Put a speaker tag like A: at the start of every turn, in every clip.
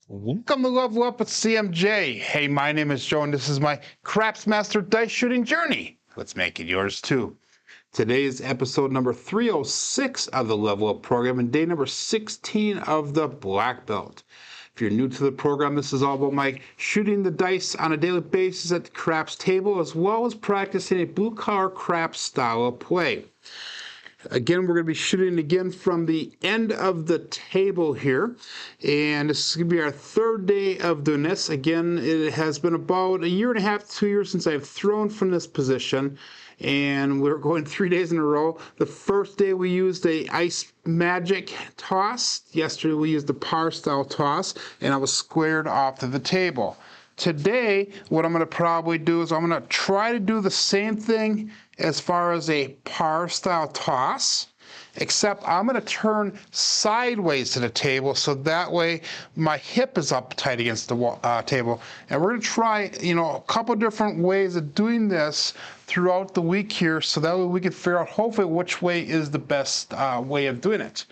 A: Welcome to Level Up with CMJ. Hey, my name is Joe, and this is my Craps Master dice shooting journey. Let's make it yours too. Today is episode number 306 of the Level Up program and day number 16 of the Black Belt. If you're new to the program, this is all about my shooting the dice on a daily basis at the craps table, as well as practicing a blue-collar craps style of play. Again, we're going to be shooting again from the end of the table here, and this is going to be our third day of doing this. Again, it has been about a year and a half, 2 years since I've thrown from this position, and we're going 3 days in a row. The first day we used a ice magic toss. Yesterday we used the par style toss, and I was squared off to the table. Today, what I'm going to probably do is I'm going to try to do the same thing as far as a par style toss, except I'm going to turn sideways to the table so that way my hip is up tight against the table. And we're going to try, a couple different ways of doing this throughout the week here, so that way we can figure out hopefully which way is the best way of doing it.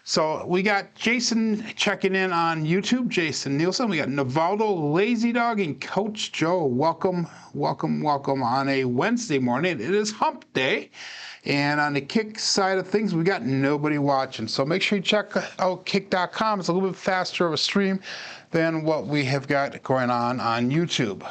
A: So we got Jason checking in on YouTube, Jason Nielsen. We got Navaldo, Lazy Dog, and Coach Joe. Welcome on a Wednesday morning. It is hump day. And on the Kick side of things, we got nobody watching. So make sure you check out kick.com. It's a little bit faster of a stream than what we have got going on YouTube.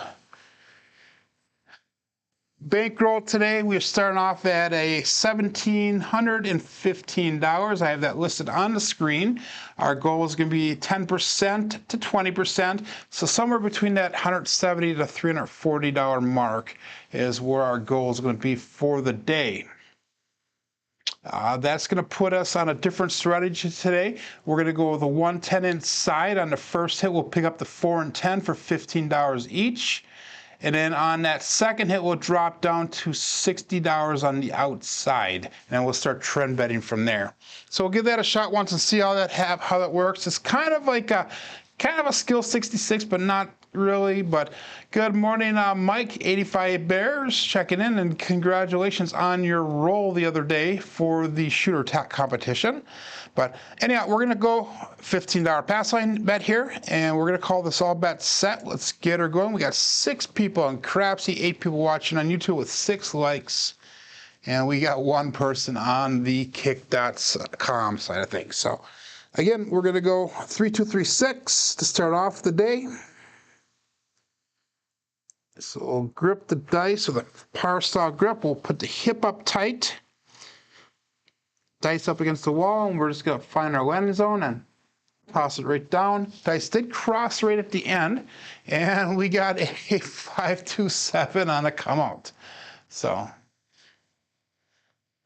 A: Bankroll today, we're starting off at a $1,715. I have that listed on the screen. Our goal is going to be 10% to 20%. So somewhere between that $170 to $340 mark is where our goal is going to be for the day. That's going to put us on a different strategy today. We're going to go with a 110 inside. On the first hit, we'll pick up the 4 and 10 for $15 each. And then on that second hit, we'll drop down to $60 on the outside, and then we'll start trend betting from there. So we'll give that a shot once and see how that works. It's kind of like a skill 66, but not really. But good morning, Mike, 85 Bears, checking in, and congratulations on your roll the other day for the shooter competition. But anyhow, we're going to go $15 pass line bet here, and we're going to call this all bet set. Let's get her going. We got 6 people on Crapsee, 8 people watching on YouTube with 6 likes, and we got 1 person on the kick.com side of things. So again, we're going to go 3-2-3-6 to start off the day. So we'll grip the dice with a par style grip. We'll put the hip up tight. Dice up against the wall, and we're just going to find our landing zone and toss it right down. Dice did cross right at the end, and we got a 5-2-7 on a come out. So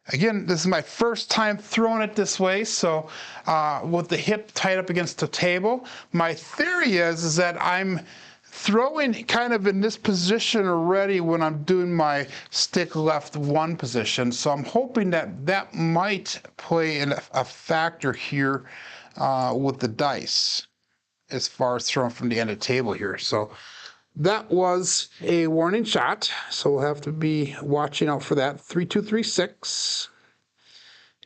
A: again, this is my first time throwing it this way, so with the hip tight up against the table. My theory is that I'm throwing kind of in this position already when I'm doing my stick left 1 position. So I'm hoping that might play a factor here with the dice as far as throwing from the end of the table here. So that was a warning shot. So we'll have to be watching out for that. 3-2-3-6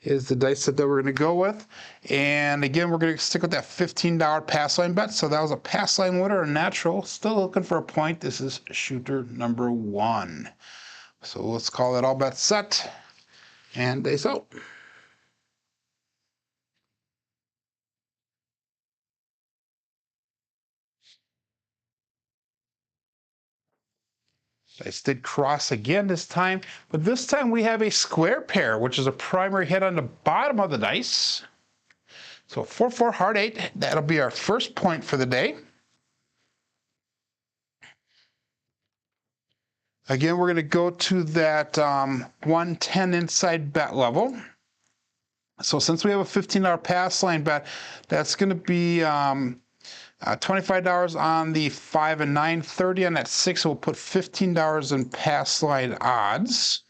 A: is the dice set that we're going to go with. And again, we're going to stick with that $15 pass line bet. So that was a pass line winner, a natural. Still looking for a point. This is shooter number 1. So let's call that all bet set and dice out. Dice did cross again this time, but this time we have a square pair, which is a primary hit on the bottom of the dice. So 4-4 heart 8, that'll be our first point for the day. Again, we're going to go to that 110 inside bet level. So since we have a $15 pass line bet, that's going to be $25 on the 5 and 9, 30 on that 6. So we'll put $15 in pass line odds.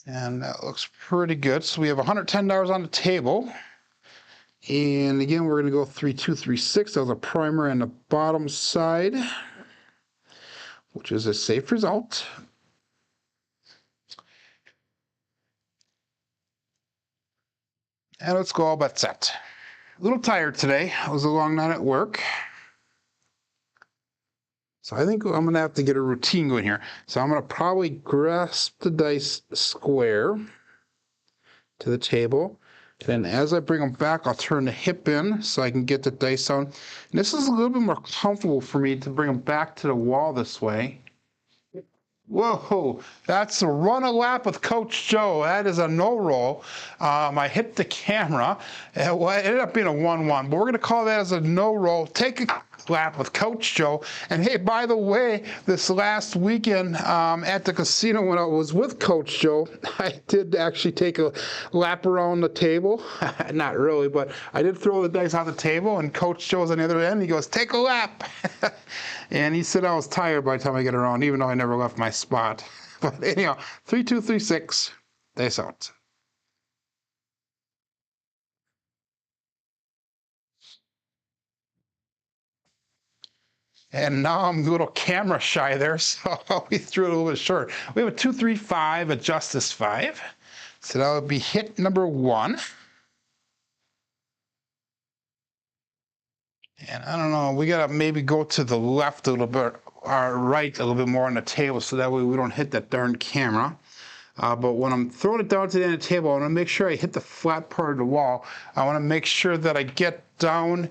A: And that looks pretty good. So we have $110 on the table. And again, we're going to go 3-2-3-6. That was a primer on the bottom side. which is a safe result. And let's go all but set. A little tired today. It was a long night at work. So I think I'm going to have to get a routine going here. So I'm going to probably grasp the dice square to the table. Then as I bring them back, I'll turn the hip in so I can get the dice down. And this is a little bit more comfortable for me to bring them back to the wall this way. Whoa, that's a run a lap with Coach Joe. That is a no roll. I hit the camera. It ended up being a 1-1, but we're going to call that as a no roll. Take a lap with Coach Joe. And hey, by the way, this last weekend at the casino when I was with Coach Joe, I did actually take a lap around the table. Not really, but I did throw the dice on the table, and Coach Joe's on the other end. He goes, take a lap. And he said I was tired by the time I get around, even though I never left my spot. But anyhow, 3, 2, 3, 6, dice out. And now I'm a little camera shy there, so we threw it a little bit short. We have a 2, 3, 5, a justice 5. So that would be hit number 1. And I don't know, we gotta maybe go to the left a little bit, or right a little bit more on the table, so that way we don't hit that darn camera. But when I'm throwing it down to the end of the table, I wanna make sure I hit the flat part of the wall. I wanna make sure that I get down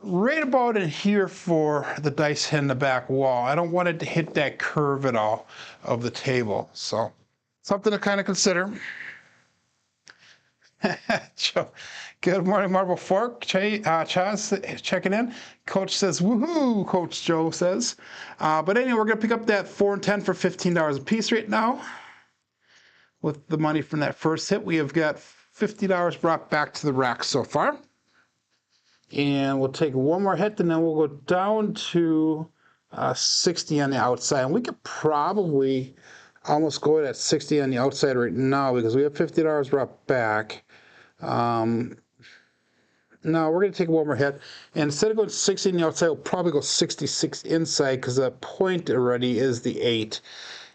A: right about in here for the dice hitting the back wall. I don't want it to hit that curve at all of the table. So something to kind of consider. Good morning, Marble Fork. Chaz checking in. Coach says, woohoo, Coach Joe says. But anyway, we're going to pick up that 4 and 10 for $15 a piece right now. With the money from that first hit, we have got $50 brought back to the rack so far. And we'll take one more hit, and then we'll go down to 60 on the outside. And we could probably almost go at 60 on the outside right now because we have $50 brought back. No, we're going to take one more hit. And instead of going 60 on the outside, we'll probably go 66 inside because the point already is the 8.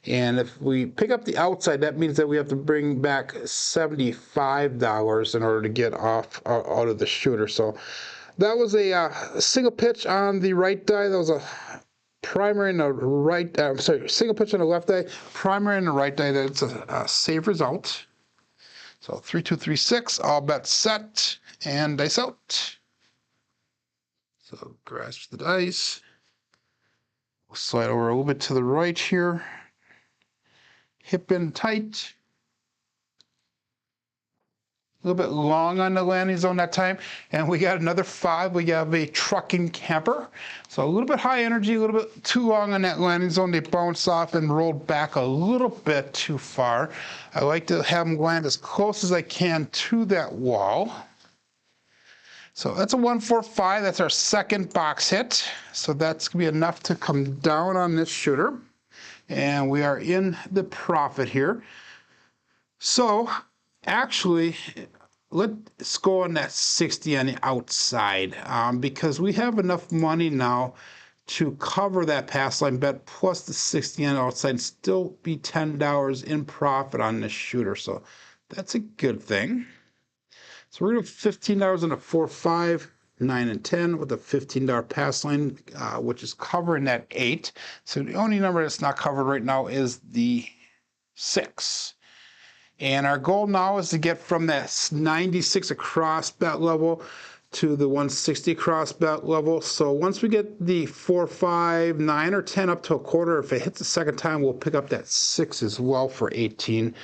A: And if we pick up the outside, that means that we have to bring back $75 in order to get off out of the shooter. So that was a single pitch on the right die. That was a primary in the right, single pitch on the left die, primary in the right die. That's a safe result. So 3, 2, 3, 6, all bets set, and dice out. So grasp the dice. We'll slide over a little bit to the right here. Hip in tight. A little bit long on the landing zone that time. And we got another 5. We have a trucking camper. So a little bit high energy, a little bit too long on that landing zone. They bounced off and rolled back a little bit too far. I like to have them land as close as I can to that wall. So that's a 1, 4, 5. That's our second box hit. So that's going to be enough to come down on this shooter. And we are in the profit here. So actually, let's go on that 60 on the outside because we have enough money now to cover that pass line bet plus the 60 on the outside and still be $10 in profit on this shooter. So that's a good thing. So we're going to have $15 on a 4, 5, 9, and 10 with a $15 pass line, which is covering that 8. So the only number that's not covered right now is the 6. And our goal now is to get from that 96 across bet level to the 160 across bet level. So once we get the 4, 5, 9, or 10 up to a quarter, if it hits the second time, we'll pick up that 6 as well for 18.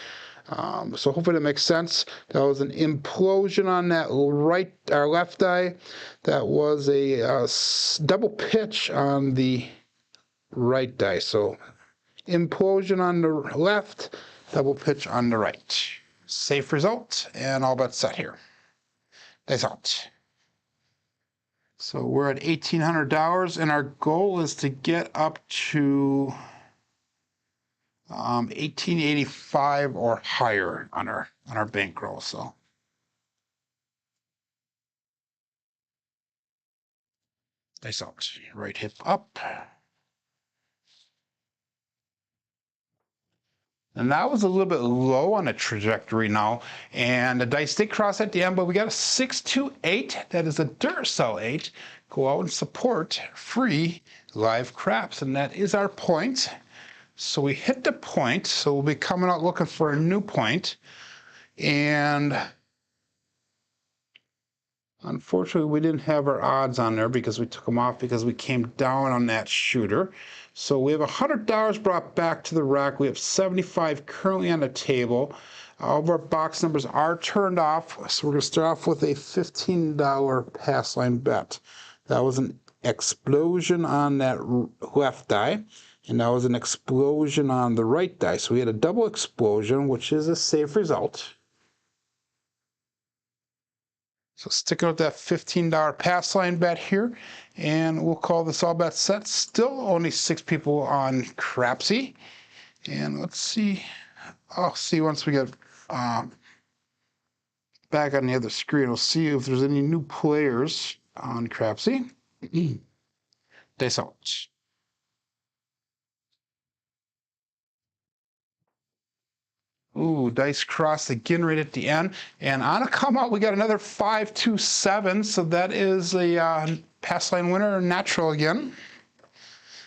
A: So hopefully that makes sense. That was an implosion on that right or left eye. That was a double pitch on the right die. So implosion on the left, double pitch on the right. Safe result, and all bets set here. Dice out. So we're at $1,800, and our goal is to get up to 1885 or higher on our bankroll. So dice out. Right hip up. And that was a little bit low on the trajectory now. And the dice did cross at the end, but we got a 628. That is a Duracell 8. Go out and support free live craps. And that is our point. So we hit the point. So we'll be coming out looking for a new point. And unfortunately, we didn't have our odds on there because we took them off because we came down on that shooter. So we have $100 brought back to the rack. We have 75 currently on the table. All of our box numbers are turned off. So we're going to start off with a $15 pass line bet. That was an explosion on that left die. And that was an explosion on the right die. So we had a double explosion, which is a safe result. So sticking with that $15 pass line bet here, and we'll call this all bet set. Still only 6 people on Crapsee. And let's see, I'll see once we get back on the other screen, we'll see if there's any new players on Crapsee. Dice out. Ooh, dice crossed again right at the end. And on a come out, we got another 527. So that is a pass line winner, natural again.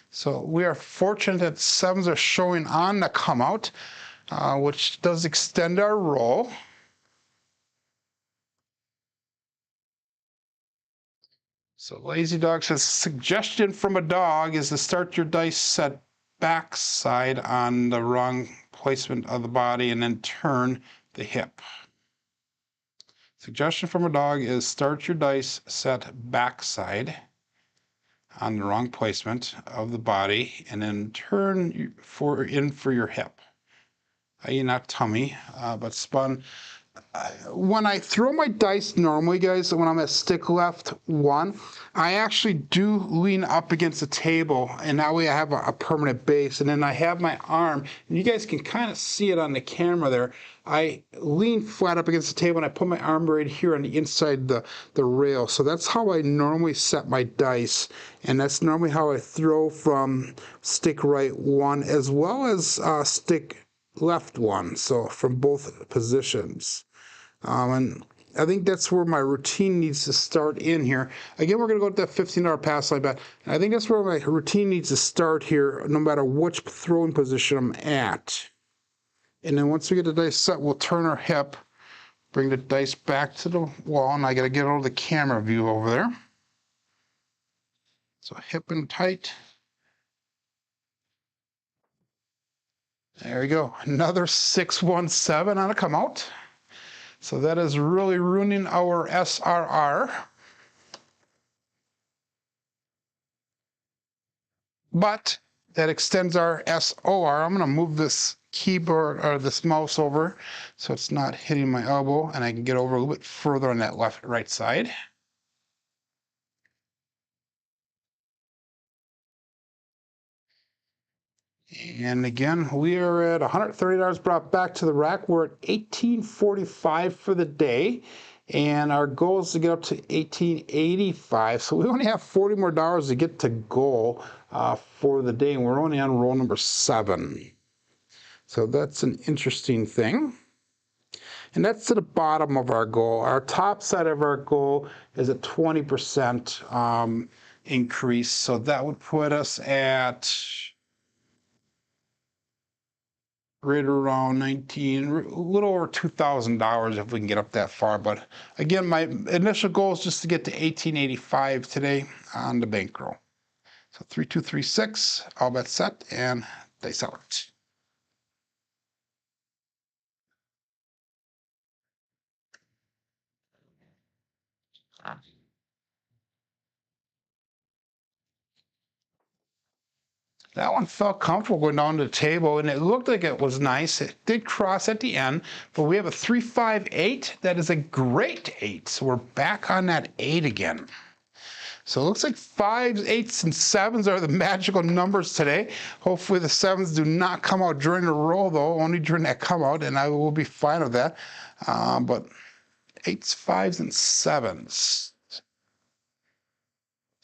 A: So we are fortunate that 7s are showing on the come out, which does extend our roll. So Lazy Dog says, suggestion from a dog is to start your dice set backside on the wrong placement of the body and then turn the hip. Suggestion from a dog is start your dice set backside on the wrong placement of the body and then turn in for your hip. I.e. not tummy, but spun. When I throw my dice normally, guys, when I'm at stick left 1, I actually do lean up against the table, and that way I have a permanent base. And then I have my arm, and you guys can kind of see it on the camera there. I lean flat up against the table, and I put my arm right here on the inside the rail. So that's how I normally set my dice, and that's normally how I throw from stick right 1 as well as stick left 1, so from both positions. And I think that's where my routine needs to start in here. Again, we're going to go with that $15 pass line bet. I think that's where my routine needs to start here, no matter which throwing position I'm at. And then once we get the dice set, we'll turn our hip, bring the dice back to the wall, and I got to get over the camera view over there. So hip and tight. There we go. Another 617 on a come out. So that is really ruining our SRR. But that extends our SOR. I'm going to move this keyboard or this mouse over so it's not hitting my elbow and I can get over a little bit further on that right side. And again, we are at $130 brought back to the rack. We're at $18.45 for the day. And our goal is to get up to $18.85. So we only have $40 more to get to goal for the day. And we're only on roll number 7. So that's an interesting thing. And that's to the bottom of our goal. Our top side of our goal is a 20% increase. So that would put us at right around 19, a little over $2,000 if we can get up that far. But again, my initial goal is just to get to $18.85 today on the bankroll. So 3236, all bets set, and dice out. That one felt comfortable going down to the table, and it looked like it was nice. It did cross at the end, but we have a 358. That is a great 8. So we're back on that 8 again. So it looks like 5s, 8s, and 7s are the magical numbers today. Hopefully the 7s do not come out during the roll, though, only during that come out, and I will be fine with that. But 8s, 5s, and 7s.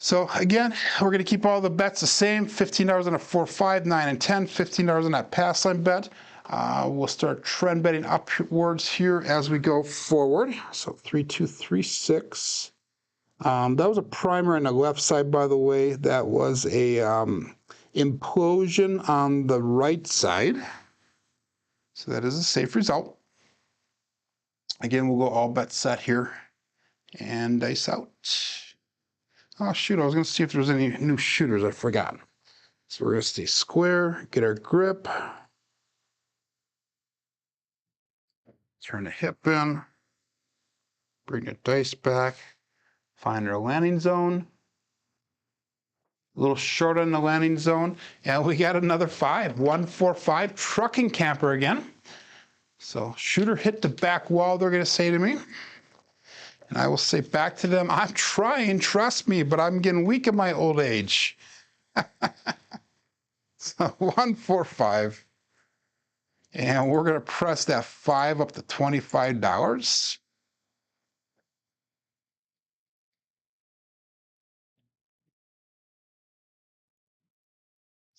A: So again, we're going to keep all the bets the same. $15 on a 4, 5, 9, and 10. $15 on that pass line bet. We'll start trend betting upwards here as we go forward. So 3236. That was a primer on the left side, by the way. That was a implosion on the right side. So that is a safe result. Again, we'll go all bet set here and dice out. Oh shoot, I was going to see if there was any new shooters. I forgot. So we're going to stay square, get our grip, turn the hip in, bring the dice back, find our landing zone. A little short on the landing zone, and we got another 5. 145 trucking camper again. So shooter hit the back wall, they're going to say to me. And I will say back to them, I'm trying, trust me, but I'm getting weak in my old age. So 145. And we're going to press that 5 up to $25.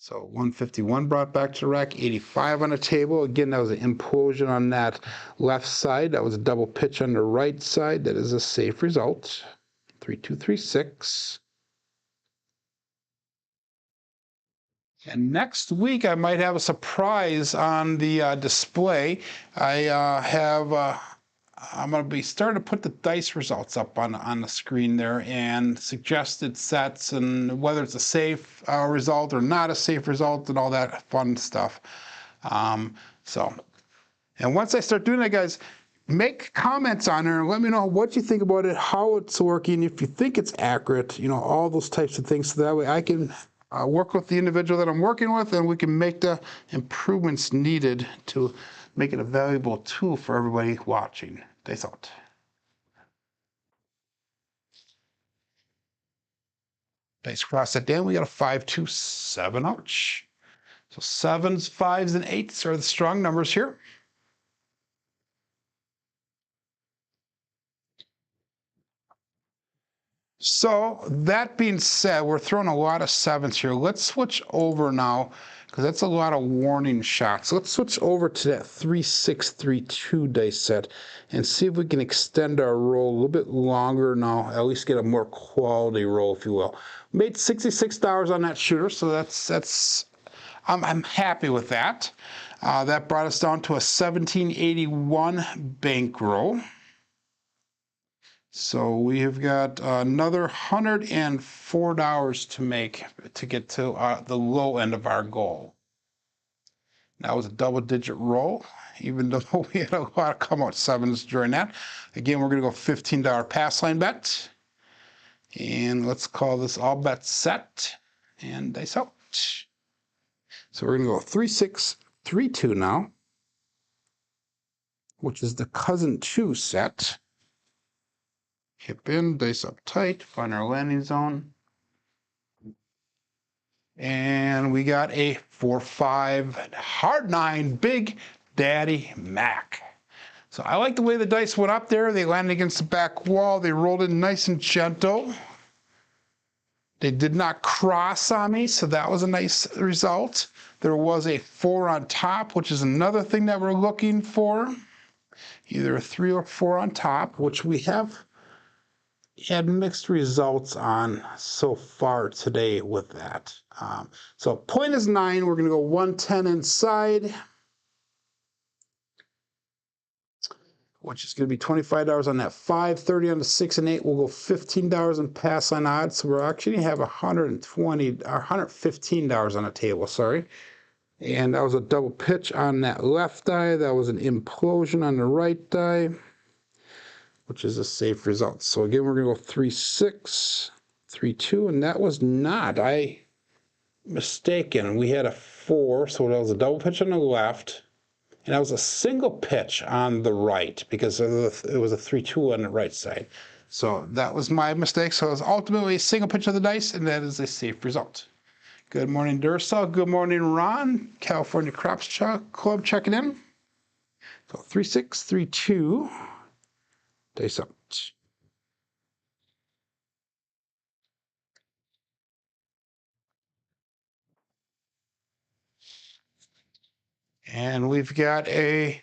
A: So 151 brought back to the rack, 85 on the table. Again, that was an implosion on that left side. That was a double pitch on the right side. That is a safe result. 3236. And next week, I might have a surprise on the display. I'm going to be starting to put the dice results up on the screen there and suggested sets and whether it's a safe result or not a safe result and all that fun stuff. And once I start doing that, guys, make comments on there and let me know what you think about it, how it's working, if you think it's accurate, you know, all those types of things. So that way I can work with the individual that I'm working with and we can make the improvements needed to make it a valuable tool for everybody watching. Dice out. Dice cross that down. We got a 5, 2, 7. Ouch. So 7s, 5s, and 8s are the strong numbers here. So that being said, we're throwing a lot of 7s here. Let's switch over now, because that's a lot of warning shots. Let's switch over to that 3632 dice set and see if we can extend our roll a little bit longer now, at least get a more quality roll, if you will. Made $66 on that shooter, so I'm happy with that. That brought us down to a 1781 bankroll. So we have got another $104 to make to get to the low end of our goal. That was a double-digit roll, even though we had a lot of come-out 7s during that. Again, we're going to go $15 pass line bet. And let's call this all bet set and dice out. So we're going to go 3632 now, which is the cousin 2 set. Hip in, dice up tight, find our landing zone. And we got a 4-5 hard 9 Big Daddy Mac. So I like the way the dice went up there. They landed against the back wall. They rolled in nice and gentle. They did not cross on me, so that was a nice result. There was a 4 on top, which is another thing that we're looking for. Either a 3 or 4 on top, which we have had mixed results on so far today with that. So point is 9. We're going to go 110 inside, which is going to be $25 on that 5, 30 on the 6 and 8. We'll go $15 in pass on odds. So we're actually going to have $115 on the table, sorry. And that was a double pitch on that left die. That was an implosion on the right die, which is a safe result. So again, we're going to go 3-6, 3-2, and that was not, mistaken. We had a 4, so that was a double pitch on the left, and that was a single pitch on the right because it was a 3-2 on the right side. So that was my mistake. So it was ultimately a single pitch of the dice, and that is a safe result. Good morning, Duracell. Good morning, Ron. California Crapsee Club checking in. So 3-6, 3-2. Dice out. And we've got a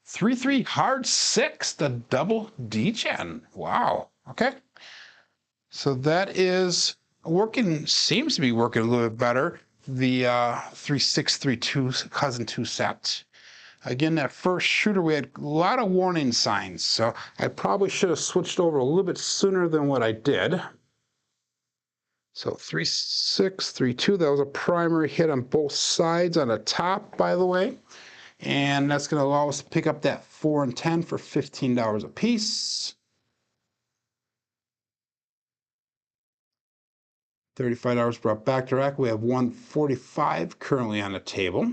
A: 3-3 hard 6, the double D-Gen. Wow. Okay. So that is working, seems to be working a little bit better. The 3632 cousin 2 set. Again, that first shooter, we had a lot of warning signs, so I probably should have switched over a little bit sooner than what I did. So 3632, that was a primary hit on both sides on the top, by the way. And that's going to allow us to pick up that 4 and 10 for $15 a piece. $35 brought back to rack. We have 145 currently on the table.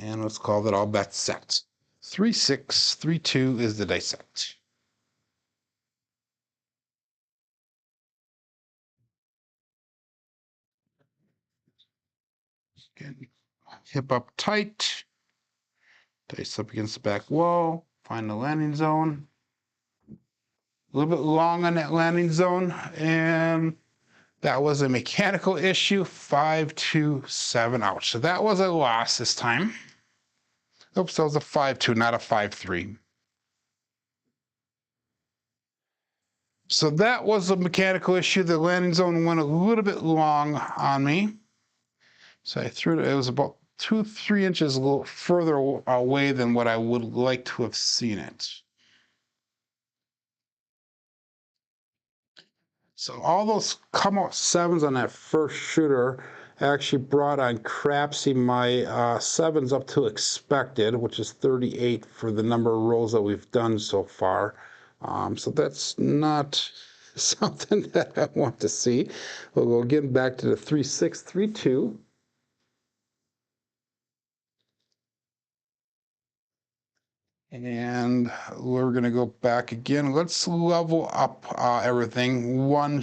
A: And let's call that all bets set. 3632 is the dice set. Again, hip up tight. Dice up against the back wall. Find the landing zone. A little bit long on that landing zone, and that was a mechanical issue. 5-2-7 out. So that was a loss this time. Oops, that was a 5-2, not a 5-3. So that was a mechanical issue. The landing zone went a little bit long on me. So I threw it. It was about 2-3 inches a little further away than what I would like to have seen it. So all those come out 7s on that first shooter actually brought on Crapsee my 7s up to expected, which is 38 for the number of rolls that we've done so far. So that's not something that I want to see. We'll go again back to the 3632. And we're going to go back again. Let's level up everything one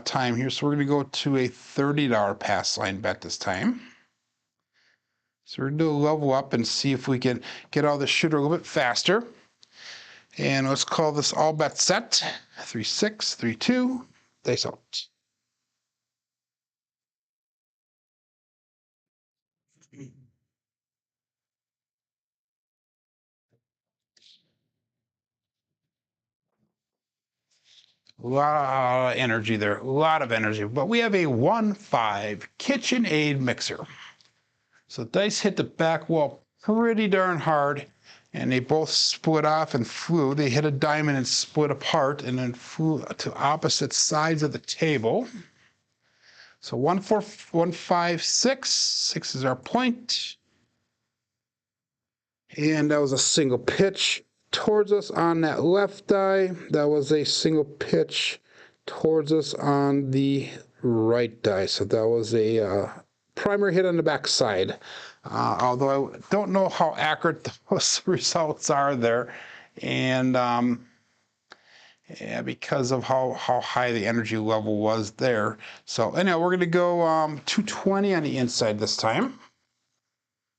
A: time here. So we're going to go to a $30 pass line bet this time. So we're going to do a level up and see if we can get all the shooter a little bit faster. And let's call this all bet set. 3632. Dice out. A lot of energy there, a lot of energy. But we have a 1-5 KitchenAid mixer. So dice hit the back wall pretty darn hard, and they both split off and flew. They hit a diamond and split apart and then flew to opposite sides of the table. So 1, 4, 1, 5, 6. 6 is our point. And that was a single pitch towards us on that left die. That was a single pitch towards us on the right die. So that was a primary hit on the back side. Although I don't know how accurate those results are there. And yeah, because of how high the energy level was there. So anyhow, we're going to go 220 on the inside this time.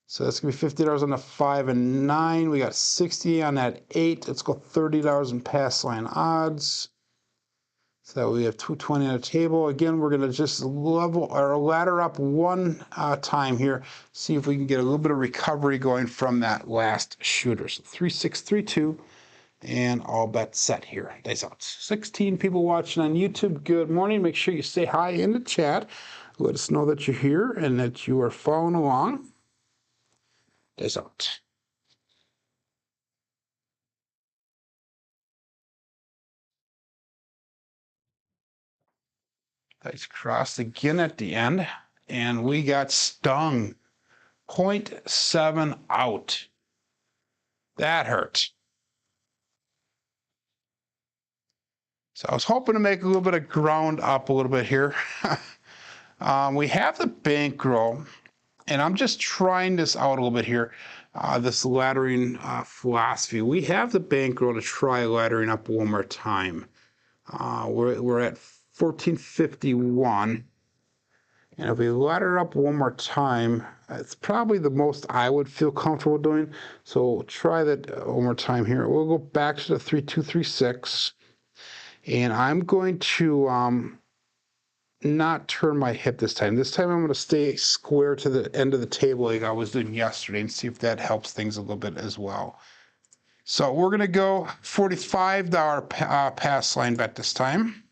A: So that's going to be $50 on the 5 and 9. We got 60 on that 8. Let's go $30 in pass line odds. So that we have 220 on the table. Again, we're going to just level or ladder up one time here. See if we can get a little bit of recovery going from that last shooter. So 3632 and all bets set here. Dice out. 16 people watching on YouTube. Good morning. Make sure you say hi in the chat. Let us know that you're here and that you are following along. Dice out. Dice crossed again at the end, and we got stung. 0.7 out. That hurt. So I was hoping to make a little bit of ground up a little bit here. We have the bankroll, and I'm just trying this out a little bit here, this laddering philosophy. We have the bankroll to try laddering up one more time. We're at 1451. And if we ladder up one more time, it's probably the most I would feel comfortable doing. So try that one more time here. We'll go back to the 3236. And I'm going to not turn my hip this time. This time I'm going to stay square to the end of the table like I was doing yesterday and see if that helps things a little bit as well. So we're going to go $45 pass line bet this time.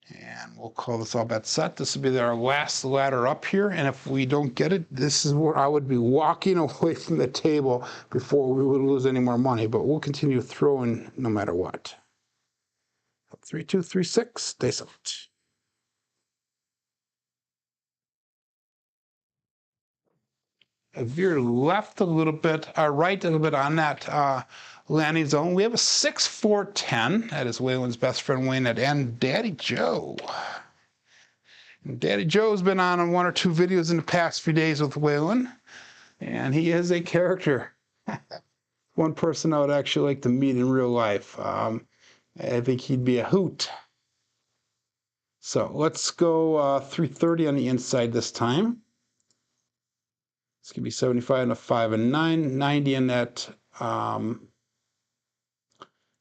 A: And we'll call this all bet set. This will be our last ladder up here. And if we don't get it, this is where I would be walking away from the table before we would lose any more money. But we'll continue throwing no matter what. 3, 2, 3, 6. Days out. I veer left a little bit, right a little bit on that landing zone. We have a 6, 4, 10. That is Waylon's best friend Wayne and Daddy Joe. And Daddy Joe's been on 1 or 2 videos in the past few days with Waylon, and he is a character. One person I would actually like to meet in real life. I think he'd be a hoot. So let's go 330 on the inside this time. It's going to be 75 and a 5 and 9, 90 in that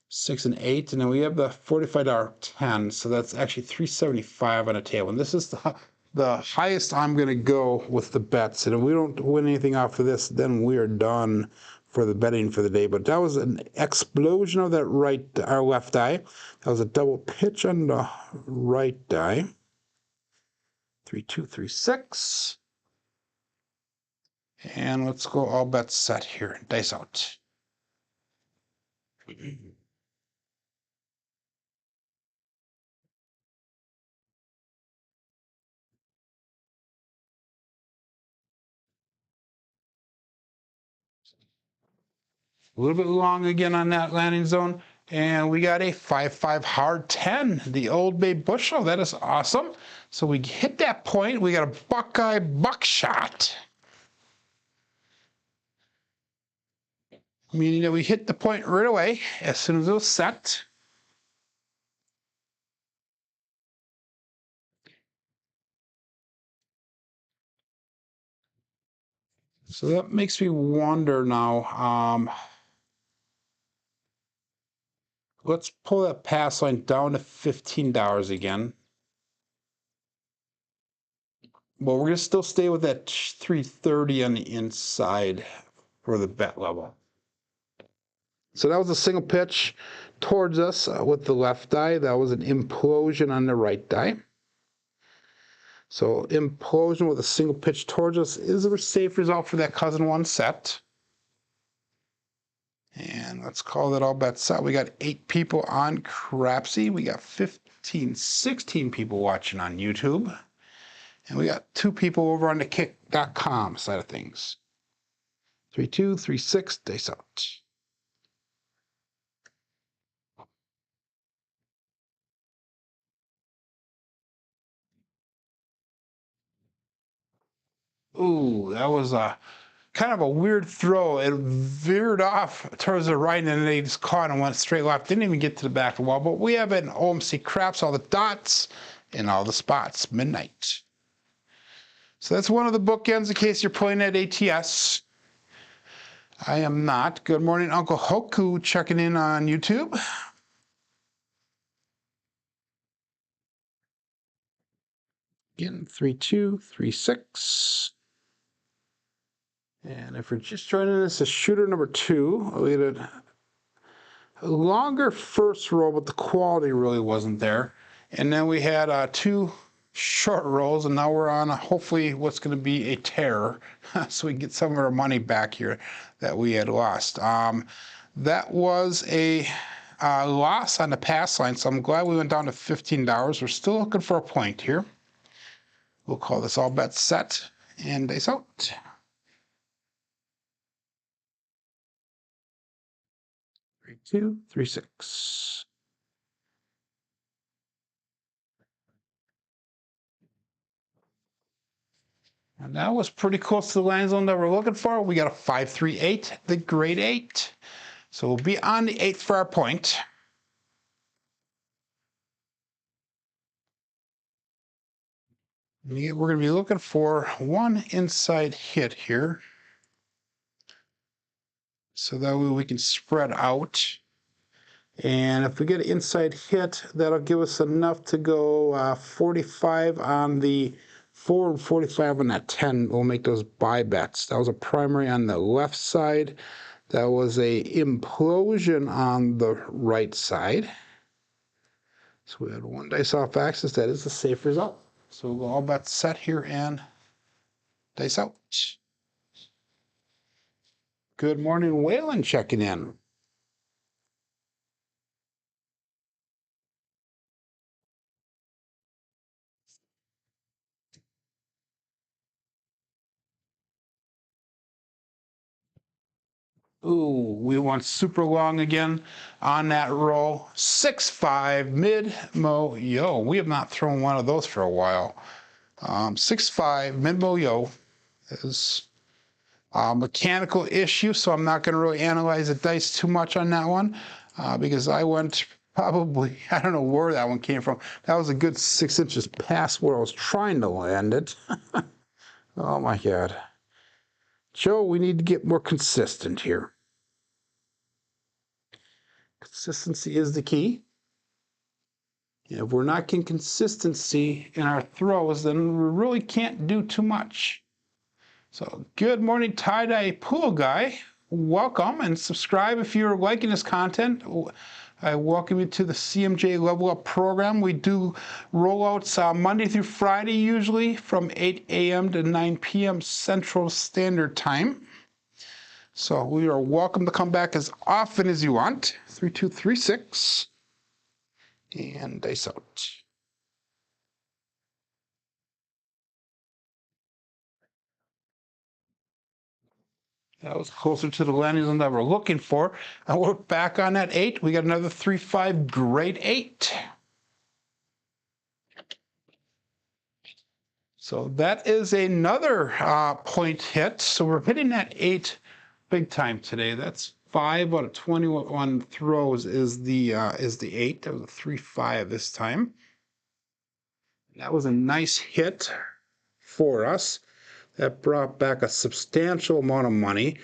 A: 6 and 8, and then we have the $45 10, so that's actually $375 on a table. And this is the highest I'm going to go with the bets. And if we don't win anything off of this, then we are done for the betting for the day. But that was an explosion of that left eye. That was a double pitch on the right eye. 3, 2, 3, 6. And let's go all bets set here. Dice out. A little bit long again on that landing zone. And we got a 5-5 hard 10, the Old Bay Bushel. That is awesome. So we hit that point. We got a Buckeye buckshot. Meaning that we hit the point right away as soon as it was set. So that makes me wonder now. Let's pull that pass line down to $15 again. Well, we're going to still stay with that 330 on the inside for the bet level. So that was a single pitch towards us with the left eye. That was an implosion on the right eye. So implosion with a single pitch towards us is a safe result for that cousin one set. And let's call that all bets set. We got 8 people on Crapsee. We got 15, 16 people watching on YouTube. And we got 2 people over on the kick.com side of things. 3, 2, 3, 6, dice out. Ooh, that was a kind of a weird throw. It veered off towards the right, and then they just caught and went straight left. Didn't even get to the back of the wall. But we have an OMC Craps, all the dots and all the spots, midnight. So that's one of the bookends in case you're playing at ATS. I am not. Good morning, Uncle Hoku, checking in on YouTube. Again, 3, 2, 3, 6. And if we're just joining us, a shooter number 2. We had a longer first roll, but the quality really wasn't there. And then we had 2 short rolls, and now we're on hopefully what's going to be a tear, so we can get some of our money back here that we had lost. That was a loss on the pass line, so I'm glad we went down to $15. We're still looking for a point here. We'll call this all bets set and dice out. 3, 2, 3, 6. And that was pretty close to the land zone that we're looking for. We got a 5, 3, 8, the grade 8. So we'll be on the 8 for our point. We're going to be looking for one inside hit here. So that way we can spread out. And if we get an inside hit, that'll give us enough to go 45 on the 4 and 45 on that 10. We'll make those buy bets. That was a primary on the left side. That was a implosion on the right side. So we had one dice off axis. That is a safe result. So we'll go all bets set here and dice out. Good morning, Waylon checking in. Ooh, we went super long again on that roll. 6-5 mid-mo yo. We have not thrown one of those for a while. 6-5 mid-mo yo is a mechanical issue, so I'm not going to really analyze the dice too much on that one because I went probably, I don't know where that one came from. That was a good 6 inches past where I was trying to land it. Oh my God. Joe, we need to get more consistent here. Consistency is the key. If we're not getting consistency in our throws, then we really can't do too much. So good morning, tie-dye pool guy. Welcome and subscribe if you're liking this content. I welcome you to the CMJ Level Up program. We do rollouts Monday through Friday, usually from 8 a.m. to 9 p.m. Central Standard Time. So we are welcome to come back as often as you want. 3236 and dice out. That was closer to the landing zone that we're looking for. And we're back on that 8. We got another 3-5 grade 8. So that is another point hit. So we're hitting that 8 big time today. That's 5 out of 21 throws is the 8. That was a 3-5 this time. That was a nice hit for us. That brought back a substantial amount of money.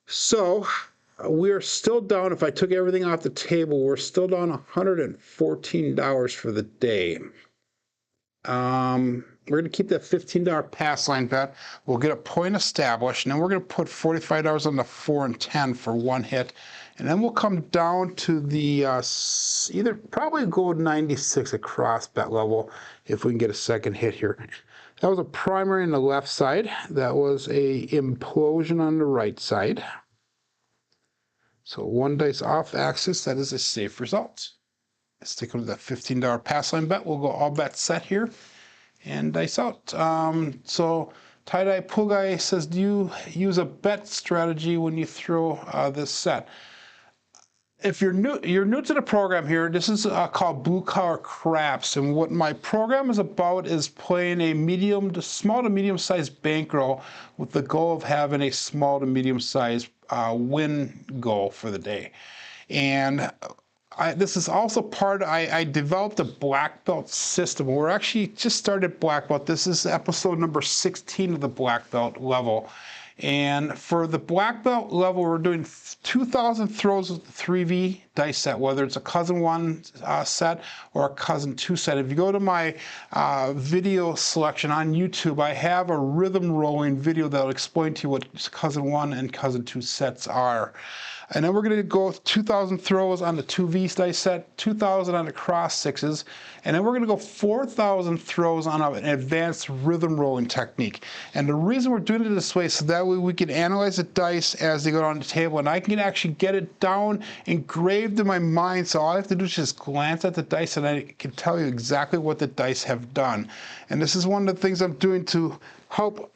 A: So we're still down. If I took everything off the table, we're still down $114 for the day. We're going to keep that $15 pass line bet. We'll get a point established, and then we're going to put $45 on the 4 and 10 for one hit. And then we'll come down to the either probably go 96 across bet level if we can get a second hit here. That was a primary on the left side. That was a implosion on the right side. So one dice off axis, that is a safe result. Sticking with that $15 pass line bet, we'll go all bets set here and dice out. So tie-dye pool guy says, do you use a bet strategy when you throw this set? If you're new to the program here, this is called Blue Collar Craps, and what my program is about is playing a small to medium sized bankroll with the goal of having a small to medium sized win goal for the day. And this is also I developed a black belt system. We're actually just started black belt. This is episode number 16 of the black belt level. And for the black belt level, we're doing 2,000 throws with the 3V dice set, whether it's a cousin 1 set or a cousin 2 set. If you go to my video selection on YouTube, I have a rhythm rolling video that'll explain to you what cousin 1 and cousin 2 sets are. And then we're going to go 2,000 throws on the 2V dice set, 2,000 on the cross sixes, and then we're going to go 4,000 throws on an advanced rhythm rolling technique. And the reason we're doing it this way is so that way we can analyze the dice as they go on the table, and I can actually get it down, engraved in my mind, so all I have to do is just glance at the dice and I can tell you exactly what the dice have done. And this is one of the things I'm doing to help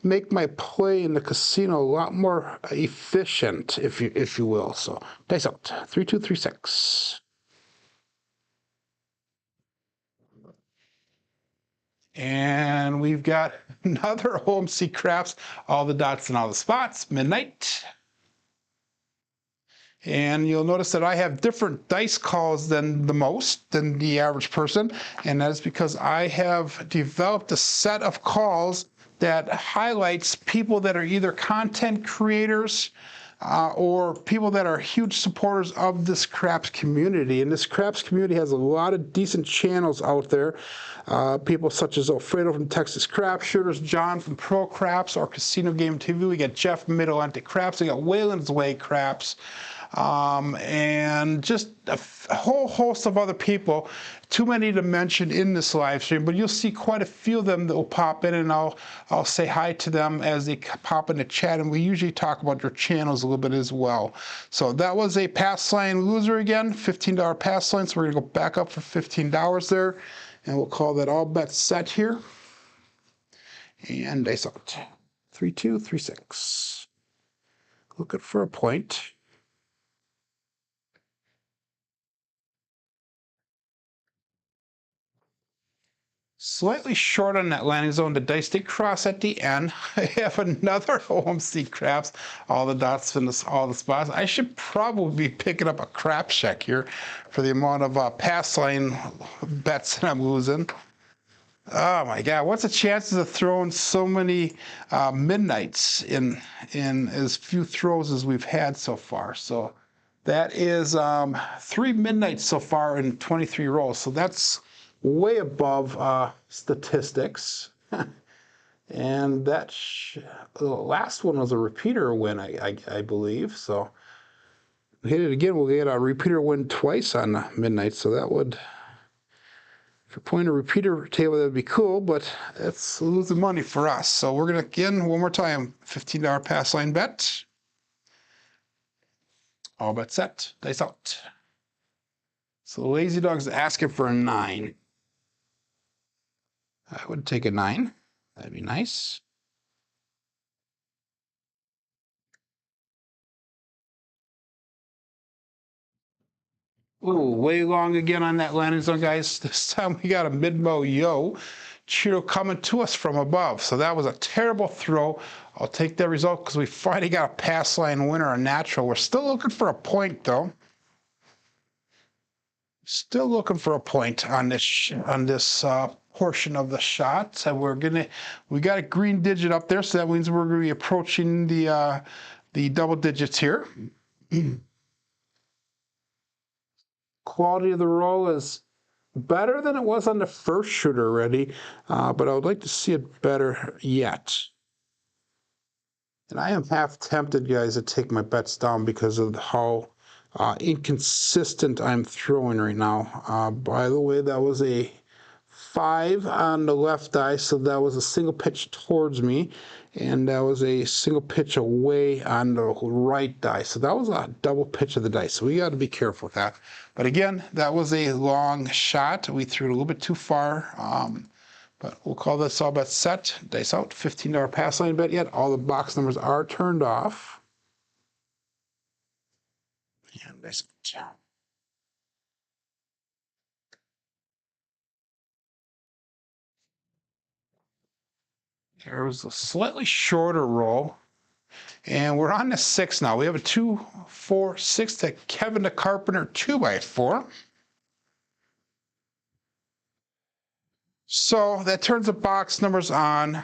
A: make my play in the casino a lot more efficient, if you will. So dice out. 3236. And we've got another OMC Craps, all the dots and all the spots, midnight. And you'll notice that I have different dice calls than the average person, and that is because I have developed a set of calls that highlights people that are either content creators, or people that are huge supporters of this craps community. And this craps community has a lot of decent channels out there. People such as Alfredo from Texas Craps Shooters, John from Pro Craps, or Casino Game TV. We got Jeff from Mid-Atlantic Craps. We got Wayland's Way Craps. And just a whole host of other people, too many to mention in this live stream, but you'll see quite a few of them that will pop in, and I'll say hi to them as they pop in the chat, and we usually talk about their channels a little bit as well. So that was a pass line loser again, $15 pass line, so we're gonna go back up for $15 there, and we'll call that all bets set here. And dice out. 3, 2, 3, 6. Looking for a point. Slightly short on that landing zone. The dice did cross at the end. I have another OMC craps. All the dots in all the spots. I should probably be picking up a crap check here for the amount of pass line bets that I'm losing. Oh my God, what's the chances of throwing so many midnights in as few throws as we've had so far? So that is 3 midnights so far in 23 rolls. So that's way above statistics. And that the last one was a repeater win, I believe. So we hit it again, we'll get a repeater win twice on midnight. So that would, if you're playing a repeater table, that would be cool, but it's losing money for us. So we're gonna, again, one more time, $15 pass line bet. All bets set, dice out. So the Lazy Dog's asking for a 9. I would take a 9. That'd be nice. Ooh, way long again on that landing zone, guys. This time we got a mid-mo yo. Cheeto coming to us from above. So that was a terrible throw. I'll take that result because we finally got a pass line winner, a natural. We're still looking for a point, though. Still looking for a point on this portion of the shot. So we got a green digit up there, so that means we're going to be approaching the double digits here. Quality of the roll is better than it was on the first shooter already, but I would like to see it better yet. And I am half tempted, guys, to take my bets down because of how inconsistent I'm throwing right now. By the way, that was a 5 on the left die, so that was a single pitch towards me, and that was a single pitch away on the right die. So that was a double pitch of the dice. So we got to be careful with that. But again, that was a long shot. We threw it a little bit too far. But we'll call this all bet set. Dice out. $15 pass line bet yet. All the box numbers are turned off. And dice out. There was a slightly shorter roll. And we're on the 6 now. We have a 2, 4, 6 to Kevin the Carpenter 2x4. So that turns the box numbers on.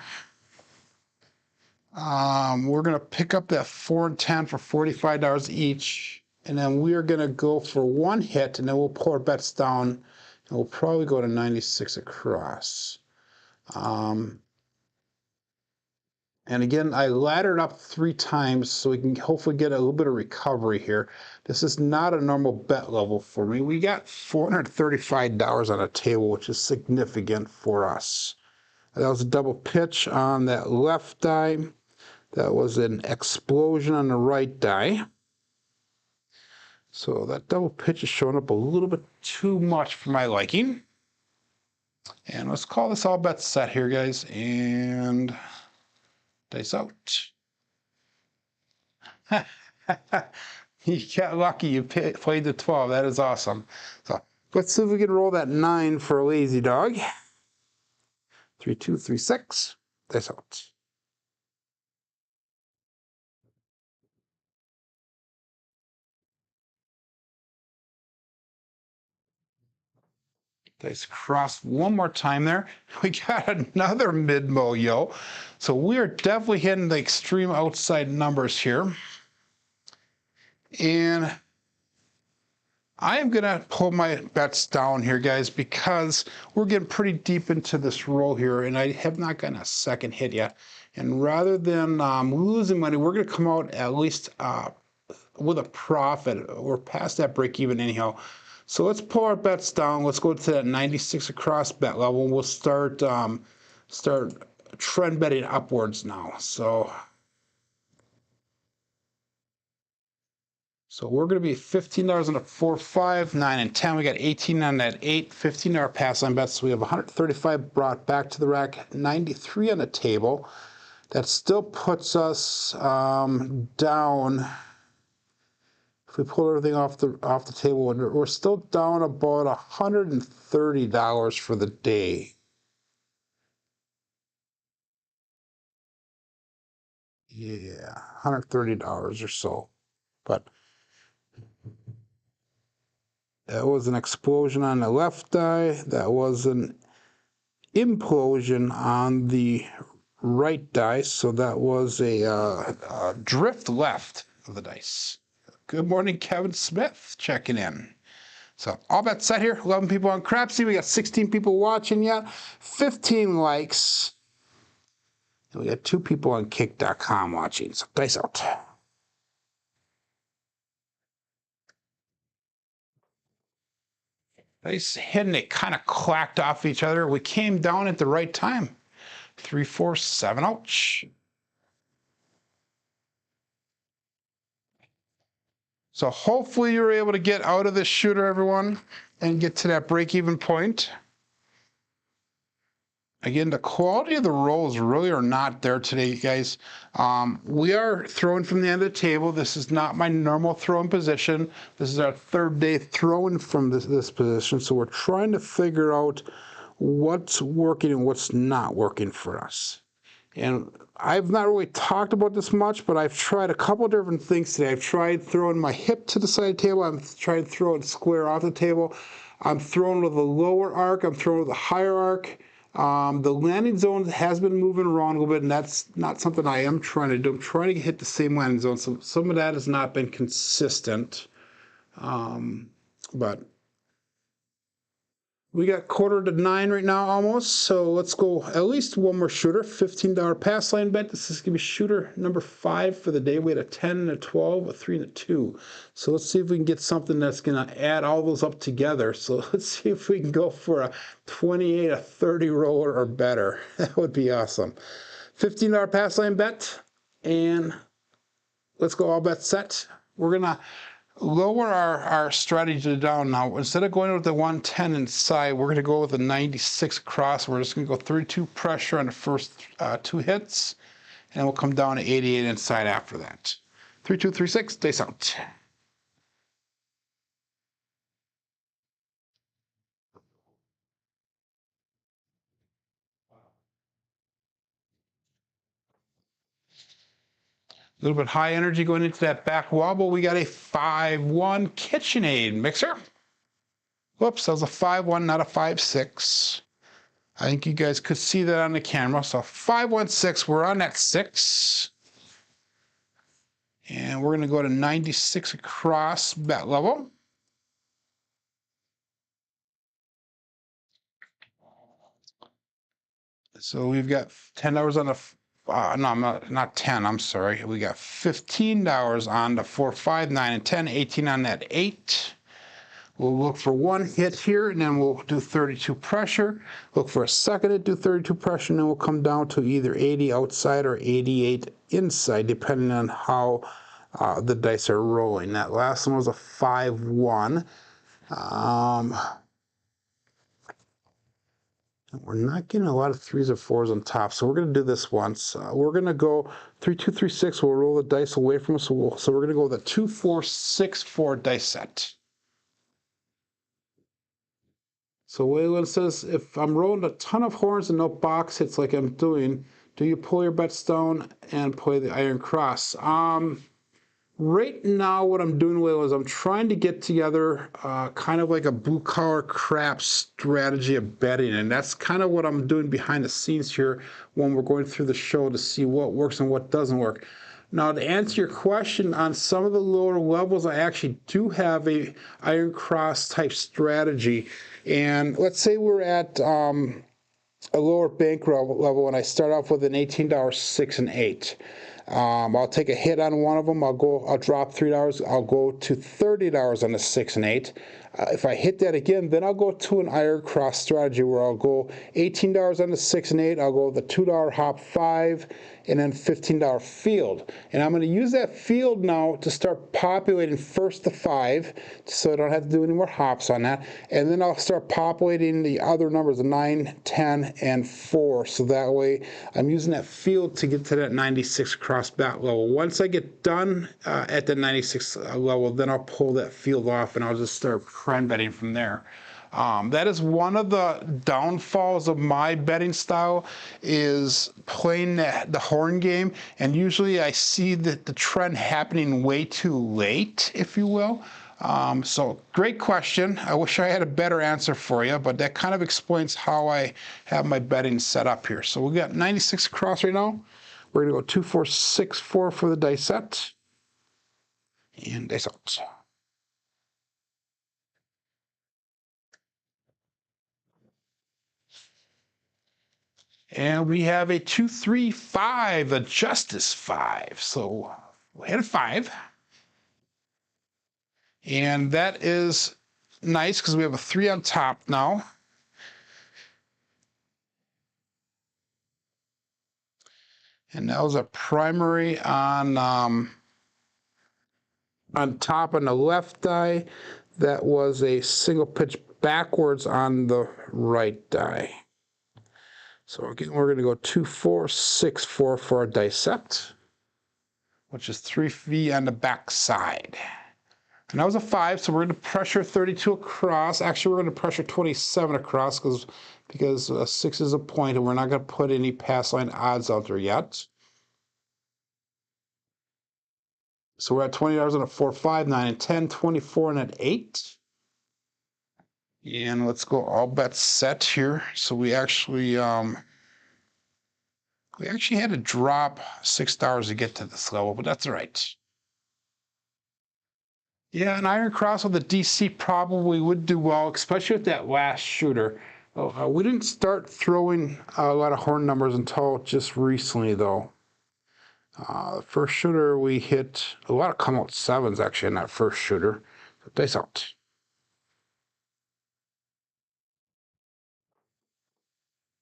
A: We're going to pick up that 4 and 10 for $45 each. And then we are going to go for one hit, and then we'll pull our bets down. And we'll probably go to 96 across. And again, I laddered up 3 times so we can hopefully get a little bit of recovery here. This is not a normal bet level for me. We got $435 on a table, which is significant for us. That was a double pitch on that left die. That was an explosion on the right die. So that double pitch is showing up a little bit too much for my liking. And let's call this all bets set here, guys. And dice out. You got lucky. You played the 12. That is awesome. So let's see if we can roll that 9 for a Lazy Dog. 3, 2, 3, 6. Dice out. Dice crossed one more time there. We got another mid-mo yo. So we are definitely hitting the extreme outside numbers here. And I am going to pull my bets down here, guys, because we're getting pretty deep into this roll here, and I have not gotten a second hit yet. And rather than losing money, we're going to come out at least with a profit. We're past that break even anyhow. So let's pull our bets down. Let's go to that 96 across bet level. We'll start trend betting upwards now. So we're going to be $15 on the 4, 5, 9, and 10. We got 18 on that 8, $15 pass line bets. So we have 135 brought back to the rack, 93 on the table. That still puts us down. If we pull everything off the table, we're still down about $130 for the day. Yeah, $130 or so. But that was an explosion on the left die. That was an implosion on the right dice. So that was a drift left of the dice. Good morning, Kevin Smith checking in. So all bets set here. 11 people on Crapsee. We got 16 people watching yet. 15 likes. And we got 2 people on kick.com watching. So dice out. Dice hitting, it kind of clacked off each other. We came down at the right time. 3, 4, 7, ouch. So hopefully you're able to get out of this shooter, everyone, and get to that break-even point. Again, the quality of the rolls really are not there today, guys. We are throwing from the end of the table. This is not my normal throwing position. This is our third day throwing from this position. So we're trying to figure out what's working and what's not working for us. And I've not really talked about this much, but I've tried a couple different things today. I've tried throwing my hip to the side of the table. I'm trying to throw it square off the table. I'm throwing with a lower arc. I'm throwing with a higher arc. The landing zone has been moving around a little bit, and that's not something I am trying to do. I'm trying to hit the same landing zone. So some of that has not been consistent. But we got 8:45 right now almost, so let's go at least one more shooter. $15 pass line bet. This is going to be shooter number 5 for the day. We had a 10 and a 12, a 3 and a 2. So let's see if we can get something that's going to add all those up together. So let's see if we can go for a 28, a 30 roller or better. That would be awesome. $15 pass line bet, and let's go all bets set. We're going to lower our strategy down now. Instead of going with the 110 inside, we're going to go with the 96 across. We're just going to go 32 pressure on the first 2 hits, and we'll come down to 88 inside after that. 3, 2, 3, 6, dice out. A little bit high energy going into that back wobble. We got a 5-1 KitchenAid mixer. Whoops, that was a 5-1, not a 5-6. I think you guys could see that on the camera. So 5-1-6, we're on that 6. And we're going to go to 96 across bet level. So we've got $10 on the no, not 10, I'm sorry. We got $15 on the 4, 5, 9, and 10, 18 on that 8. We'll look for one hit here, and then we'll do 32 pressure. Look for a second hit, do 32 pressure, and then we'll come down to either 80 outside or 88 inside, depending on how the dice are rolling. That last one was a 5-1. We're not getting a lot of 3s or 4s on top, so we're going to do this once. We're going to go 3, 2, 3, 6. We'll roll the dice away from us. So we're going to go with a 2, 4, 6, 4 dice set. So Waylon says, if I'm rolling a ton of horns and no box hits like I'm doing, do you pull your bets down and play the Iron Cross? Right now, what I'm doing, Will, is I'm trying to get together kind of like a blue-collar crap strategy of betting, and that's kind of what I'm doing behind the scenes here when we're going through the show to see what works and what doesn't work. Now, to answer your question, on some of the lower levels, I actually do have a iron cross type strategy. And let's say we're at a lower bankroll level, and I start off with an $18 6 and 8. I'll take a hit on one of them. I'll drop $3. I'll go to $30 on the 6 and 8. If I hit that again, then I'll go to an iron cross strategy where I'll go $18 on the 6 and 8. I'll go the $2 hop 5 and then $15 field. And I'm going to use that field now to start populating first the 5 so I don't have to do any more hops on that. And then I'll start populating the other numbers, the 9, 10, and 4. So that way I'm using that field to get to that 96 cross bat level. Once I get done at the 96 level, then I'll pull that field off and I'll just start trend betting from there. That is one of the downfalls of my betting style, is playing the horn game, and usually I see the trend happening way too late, if you will. So great question. I wish I had a better answer for you, but that kind of explains how I have my betting set up here. So we got 96 across right now. We're going to go 2, 4, 6, 4 for the dice set. And dice out. And we have a 2, 3, 5, a Justice 5. So we had a 5. And that is nice because we have a 3 on top now. And that was a primary on top on the left die. That was a single pitch backwards on the right die. So again, we're going to go 2, 4, 6, 4 for our dice set, which is 3V on the back side. And that was a 5, so we're going to pressure 32 across. Actually, we're going to pressure 27 across because 6 is a point, and we're not going to put any pass line odds out there yet. So we're at $20 on a 4, 5, 9, and 10, 24 and an 8. And let's go all bets set here. So we actually had to drop $6 to get to this level, but that's all right. Yeah, an iron cross with a DC probably would do well, especially with that last shooter. We didn't start throwing a lot of horn numbers until just recently, though. The first shooter we hit a lot of come out 7s actually in that first shooter. So dice out.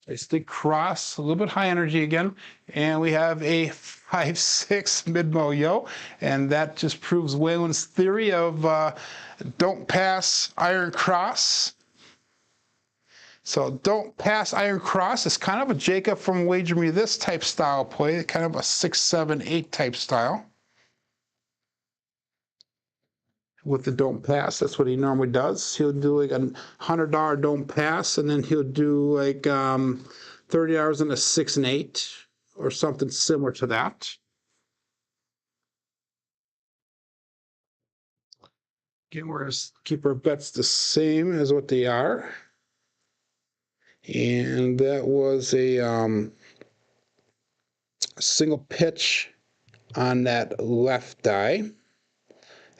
A: They stick cross, a little bit high energy again, and we have a 5, 6 mid-mo-yo, and that just proves Whalen's theory of don't pass iron cross. So don't pass iron cross. It's kind of a Jacob from Wager Me This type style play, kind of a 6, 7, 8 type style. With the don't pass, that's what he normally does. He'll do like a $100 don't pass, and then he'll do like $30 in a 6 and 8 or something similar to that. Again, we're going to keep our bets the same as what they are. And that was a single pitch on that left die.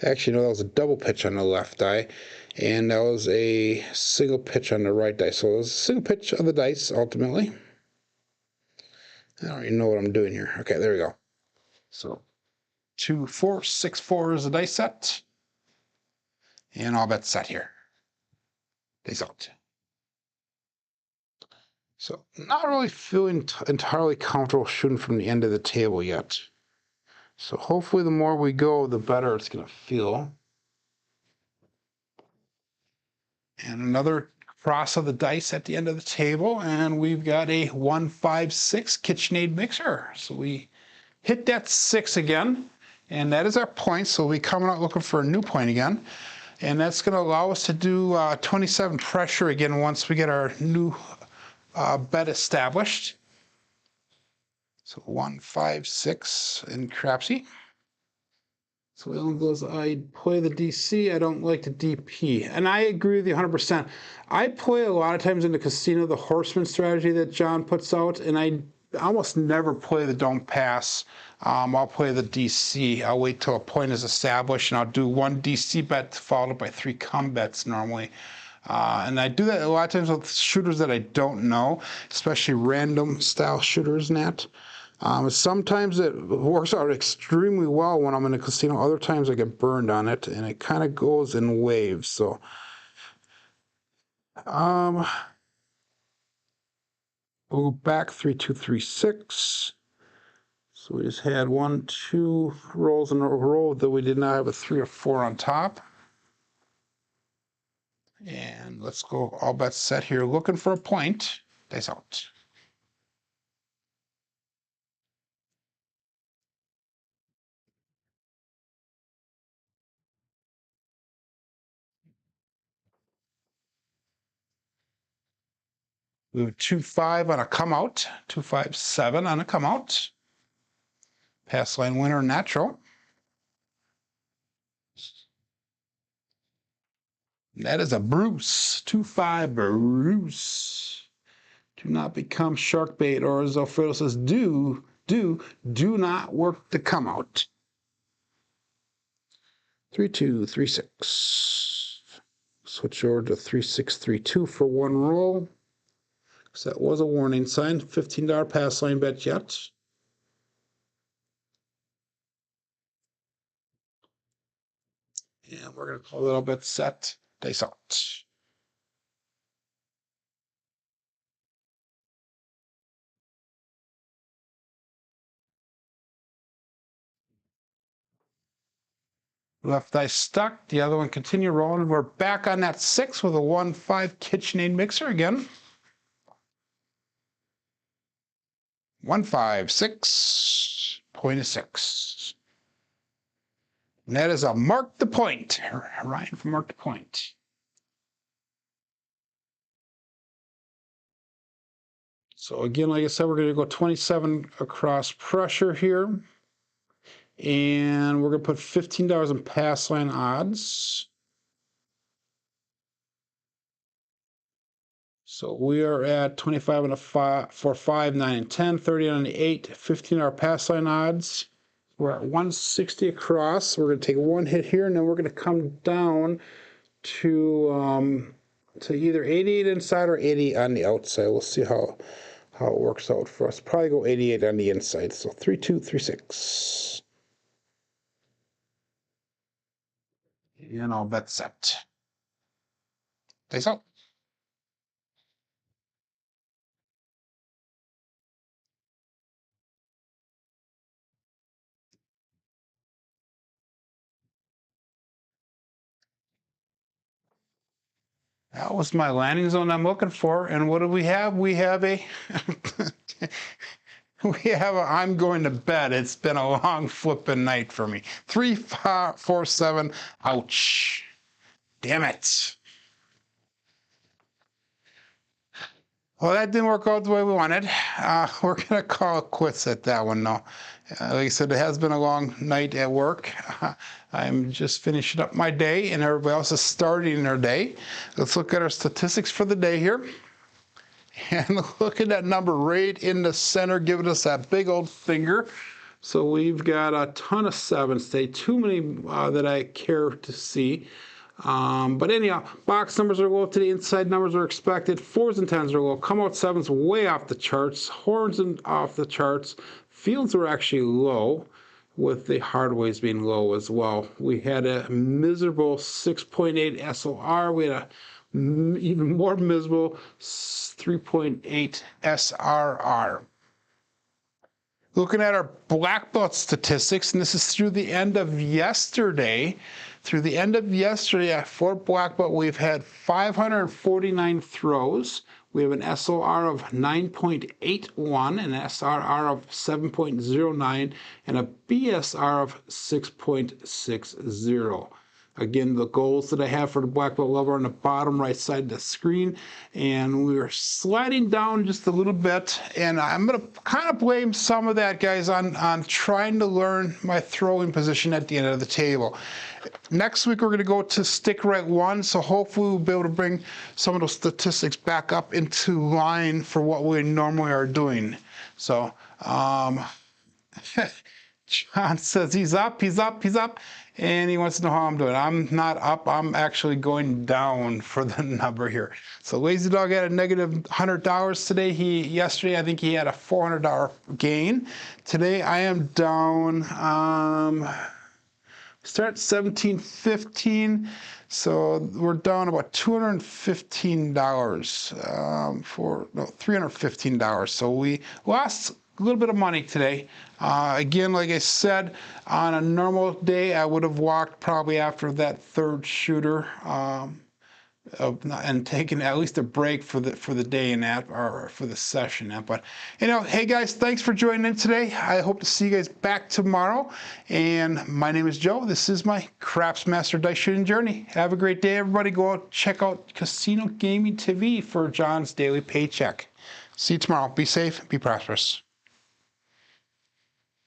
A: Actually, no, that was a double pitch on the left die, and that was a single pitch on the right die. So it was a single pitch of the dice, ultimately. I don't even know what I'm doing here. Okay, there we go. So 2, 4, 6, 4 is the dice set, and all bets set here. Dice out. So not really feeling entirely comfortable shooting from the end of the table yet. So hopefully the more we go, the better it's going to feel. And another cross of the dice at the end of the table, and we've got a 1, 5, 6 KitchenAid mixer. So we hit that 6 again, and that is our point. So we'll be coming out looking for a new point again. And that's going to allow us to do 27 pressure again once we get our new bet established. So 1, 5, 6 in Crapsee. So Ellen goes, I play the DC, I don't like the DP. And I agree with you 100%. I play a lot of times in the casino the horseman strategy that John puts out, and almost never play the don't pass. I'll play the DC. I'll wait till a point is established, and I'll do one DC bet followed by 3 come bets normally. And I do that a lot of times with shooters that I don't know, especially random style shooters and that. Sometimes it works out extremely well when I'm in a casino. Other times I get burned on it, and it kind of goes in waves. So, we'll go back 3, 2, 3, 6. So we just had 1, 2 rolls in a row that we did not have a 3 or 4 on top. And let's go all bets set here, looking for a point. Dice out. We have 2-5 on a come out, 2-5-7 on a come out. Pass line winner natural. That is a Bruce, 2-5 Bruce. Do not become shark bait, or as Alfredo says, do not work the come out. 3, 2, 3, 6. Switch over to 3, 6, 3, 2 for 1 roll. So that was a warning sign. $15 pass line bet yet. And we're going to call a little bit set. Dice out. Left dice stuck. The other one continue rolling. We're back on that 6 with a 1-5 KitchenAid mixer again. 1, 5, 6. Point is 6. And that is a mark the point. Ryan from Mark the Point. So again, like I said, we're going to go 27 across pressure here. And we're going to put $15 in pass line odds. So we are at 25 on a 4, 5, 9, and 10, 30 on an 8, $15 pass line odds. We're at 160 across. We're going to take 1 hit here, and then we're going to come down to either 88 inside or 80 on the outside. We'll see how it works out for us. Probably go 88 on the inside. So 3, 2, 3, 6. And I'll bet set. Dice out. That was my landing zone I'm looking for. And what do we have? We have a I'm going to bed. It's been a long flipping night for me. 3, 4, 7. Ouch. Damn it. Well, that didn't work out the way we wanted. We're going to call it quits at that one, though. Like I said, it has been a long night at work. I'm just finishing up my day, and everybody else is starting their day. Let's look at our statistics for the day here. And look at that number right in the center, giving us that big old finger. So we've got a ton of 7s today, too many that I care to see. But anyhow, box numbers are low today. Inside numbers are expected. 4s and 10s are low. Come out 7s way off the charts. Horns and off the charts. Fields were actually low, with the hardways being low as well. We had a miserable 6.8 SOR. We had a even more miserable 3.8 SRR. Looking at our black belt statistics, and this is through the end of yesterday. Through the end of yesterday at Fort Black Belt, we've had 549 throws. We have an SOR of 9.81, an SRR of 7.09, and a BSR of 6.60. Again, the goals that I have for the black belt level are on the bottom right side of the screen, and we're sliding down just a little bit, and I'm going to kind of blame some of that, guys, on trying to learn my throwing position at the end of the table. Next week, we're going to go to stick right one, so hopefully we'll be able to bring some of those statistics back up into line for what we normally are doing. So, John says he's up, and he wants to know how I'm doing. I'm not up, I'm actually going down for the number here. So Lazy Dog had a negative $100 today. Yesterday, I think he had a $400 gain. Today, I am down, start at 17.15, so we're down about $215 $315. So we lost a little bit of money today. Again, like I said, on a normal day, I would have walked probably after that third shooter and taken at least a break for the day in that, or for the session. But hey guys, thanks for joining in today. I hope to see you guys back tomorrow. And my name is Joe. This is my Craps Master Dice Shooting Journey. Have a great day, everybody. Go out, check out Casino Gaming TV for John's daily paycheck. See you tomorrow. Be safe. Be prosperous.